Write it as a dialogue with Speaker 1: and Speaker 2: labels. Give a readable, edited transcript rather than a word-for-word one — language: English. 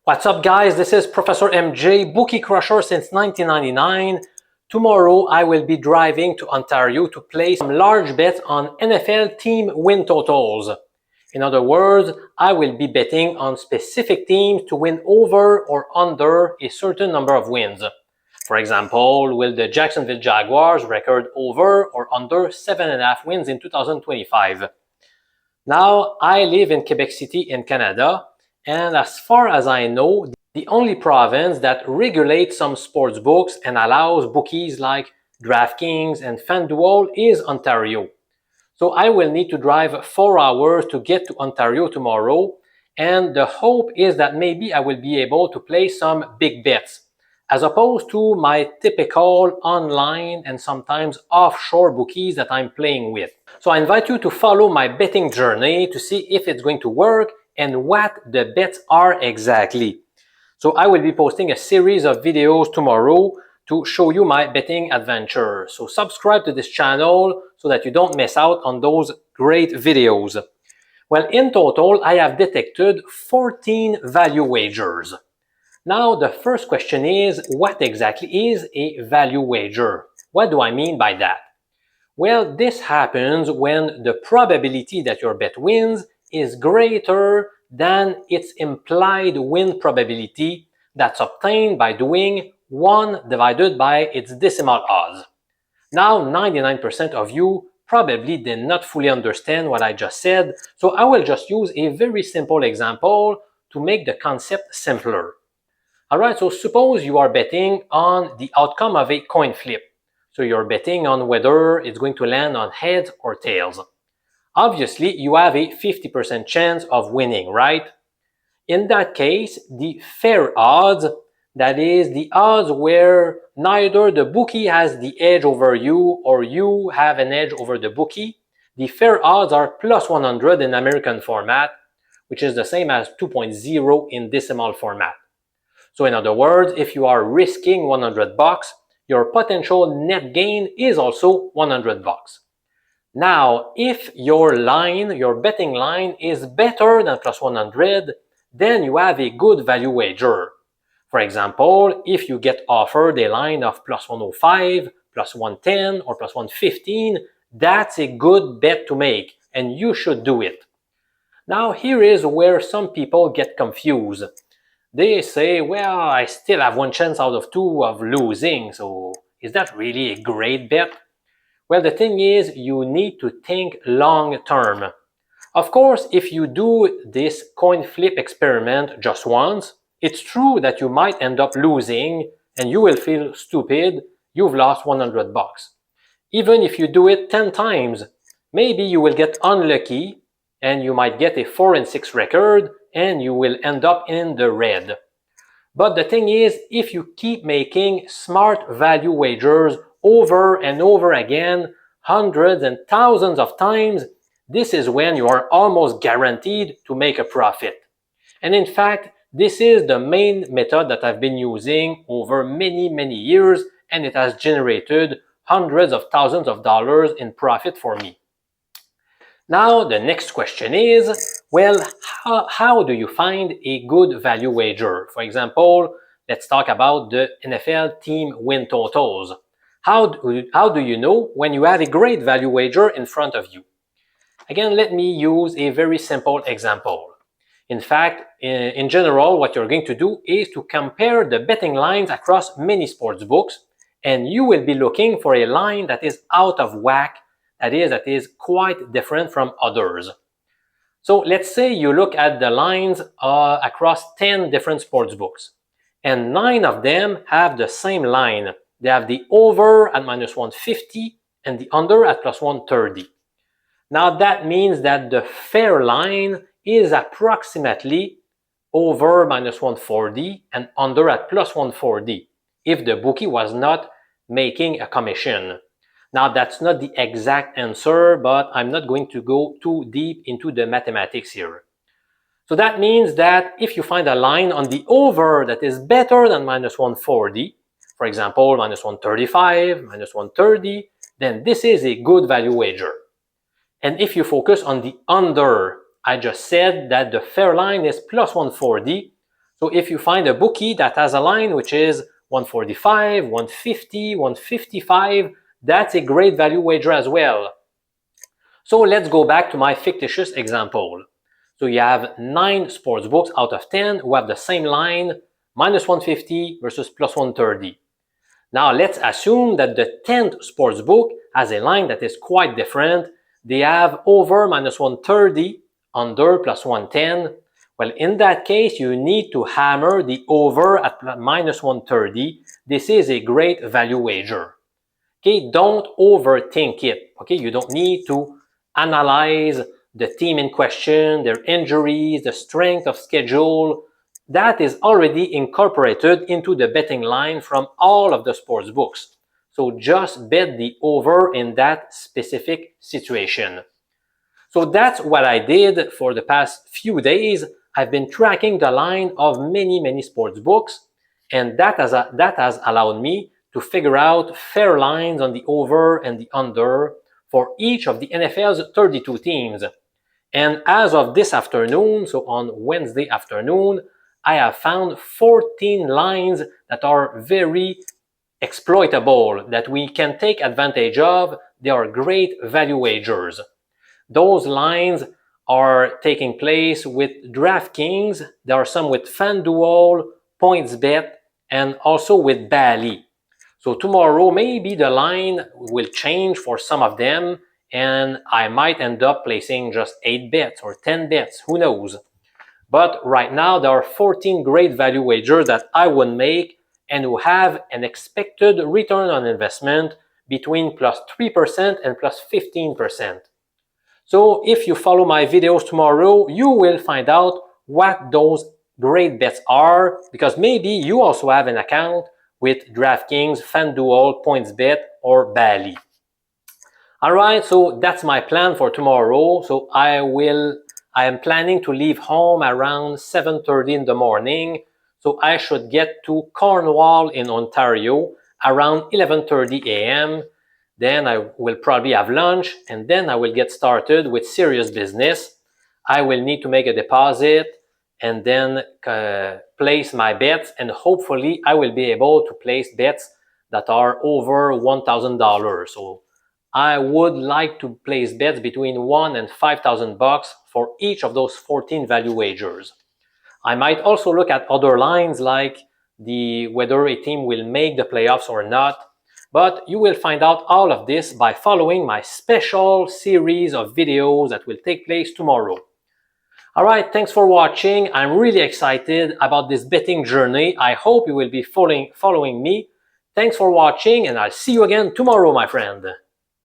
Speaker 1: What's up, guys? This is Professor MJ, bookie crusher since 1999. Tomorrow, I will be driving to Ontario to place some large bets on NFL team win totals. In other words, I will be betting on specific teams to win over or under a certain number of wins. For example, will the Jacksonville Jaguars record over or under 7.5 wins in 2025? Now, I live in Quebec City in Canada, and as far as I know, the only province that regulates some sports books and allows bookies like DraftKings and FanDuel is Ontario. So I will need to drive 4 hours to get to Ontario tomorrow, and the hope is that maybe I will be able to place some big bets, as opposed to my typical online and sometimes offshore bookies that I'm playing with. So I invite you to follow my betting journey to see if it's going to work and what the bets are exactly. So I will be posting a series of videos tomorrow to show you my betting adventure. So subscribe to this channel so that you don't miss out on those great videos. Well, in total, I have detected 14 value wagers. Now, the first question is, what exactly is a value wager? What do I mean by that? Well, this happens when the probability that your bet wins is greater than its implied win probability that's obtained by doing 1 divided by its decimal odds. Now, 99% of you probably did not fully understand what I just said, so I will just use a very simple example to make the concept simpler. Alright, so suppose you are betting on the outcome of a coin flip. So you're betting on whether it's going to land on heads or tails. Obviously, you have a 50% chance of winning, right? In that case, the fair odds, that is the odds where neither the bookie has the edge over you or you have an edge over the bookie, the fair odds are plus 100 in American format, which is the same as 2.0 in decimal format. So in other words, if you are risking $100, your potential net gain is also $100. Now, if your line, your betting line is better than plus 100, then you have a good value wager. For example, if you get offered a line of plus 105, plus 110, or plus 115, that's a good bet to make, and you should do it. Now, here is where some people get confused. They say, well, I still have 1 chance out of 2 of losing, so is that really a great bet? Well, the thing is, you need to think long term. Of course, if you do this coin flip experiment just once, it's true that you might end up losing and you will feel stupid, you've lost $100. Even if you do it 10 times, maybe you will get unlucky and you might get a 4-6 record and you will end up in the red. But the thing is, if you keep making smart value wagers over and over again, hundreds and thousands of times, this is when you are almost guaranteed to make a profit. And in fact, this is the main method that I've been using over many years, and it has generated hundreds of thousands of dollars in profit for me. Now, the next question is, well, how do you find a good value wager? For example, let's talk about the NFL team win totals. How do you know when you have a great value wager in front of you? Again, let me use a very simple example. In fact, in general, what you're going to do is to compare the betting lines across many sports books, and you will be looking for a line that is out of whack, that is quite different from others. So let's say you look at the lines across 10 different sports books, and 9 of them have the same line. They have the over at minus 150 and the under at plus 130. Now that means that the fair line is approximately over minus 140 and under at plus 140 if the bookie was not making a commission. Now, that's not the exact answer, but I'm not going to go too deep into the mathematics here. So that means that if you find a line on the over that is better than minus 140, for example, minus 135, minus 130, then this is a good value wager. And if you focus on the under, I just said that the fair line is plus 140, So if you find a bookie that has a line which is 145, 150, 155, that's a great value wager as well. So let's go back to my fictitious example. So you have 9 sports books out of 10 who have the same line, minus 150 versus plus 130. Now let's assume that the 10th sports book has a line that is quite different. They have over minus 130, under plus 110. Well, in that case, you need to hammer the over at minus 130. This is a great value wager. Okay, don't overthink it. Okay, you don't need to analyze the team in question, their injuries, the strength of schedule. That is already incorporated into the betting line from all of the sports books. So just bet the over in that specific situation. So that's what I did for the past few days. I've been tracking the line of many sports books, and that has allowed me to figure out fair lines on the over and the under for each of the NFL's 32 teams. And as of this afternoon, so on Wednesday afternoon, I have found 14 lines that are very exploitable, that we can take advantage of. They are great value wagers. Those lines are taking place with DraftKings. There are some with FanDuel, PointsBet, and also with Bally. So tomorrow, maybe the line will change for some of them, and I might end up placing just 8 bets or 10 bets, who knows. But right now, there are 14 great value wagers that I would make and who have an expected return on investment between plus 3% and plus 15%. So if you follow my videos tomorrow, you will find out what those great bets are, because maybe you also have an account with DraftKings, FanDuel, PointsBet, or Bally. Alright, so that's my plan for tomorrow. So I am planning to leave home around 7:30 in the morning. So I should get to Cornwall in Ontario around 11:30 a.m. Then I will probably have lunch, and then I will get started with serious business. I will need to make a deposit and then place my bets, and hopefully I will be able to place bets that are over $1,000. So I would like to place bets between $1,000 and $5,000 for each of those 14 value wagers. I might also look at other lines like whether a team will make the playoffs or not. But you will find out all of this by following my special series of videos that will take place tomorrow. Alright, thanks for watching. I'm really excited about this betting journey. I hope you will be following me. Thanks for watching, and I'll see you again tomorrow, my friend.